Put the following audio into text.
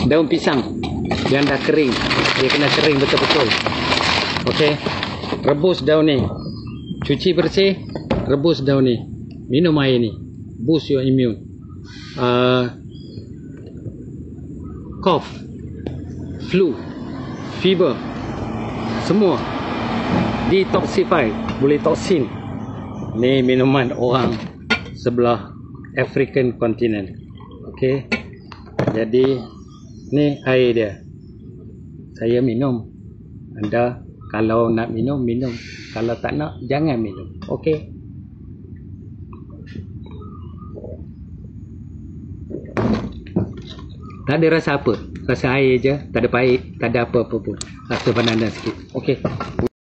daun pisang yang dah kering. Dia kena kering betul-betul. Okey. Rebus daun ni. Cuci bersih, rebus daun ni. Minum air ni. Boost your immune. Cough, flu, fever, semua detoxify, boleh toksin. Ni minuman orang sebelah African continent. Okey. Jadi ni air dia. Saya minum. Anda kalau nak minum, minum. Kalau tak nak, jangan minum. Okey. Tak ada rasa apa. Rasa air je. Tak ada pahit. Tak ada apa-apa pun. Rasa banana sikit. Okey.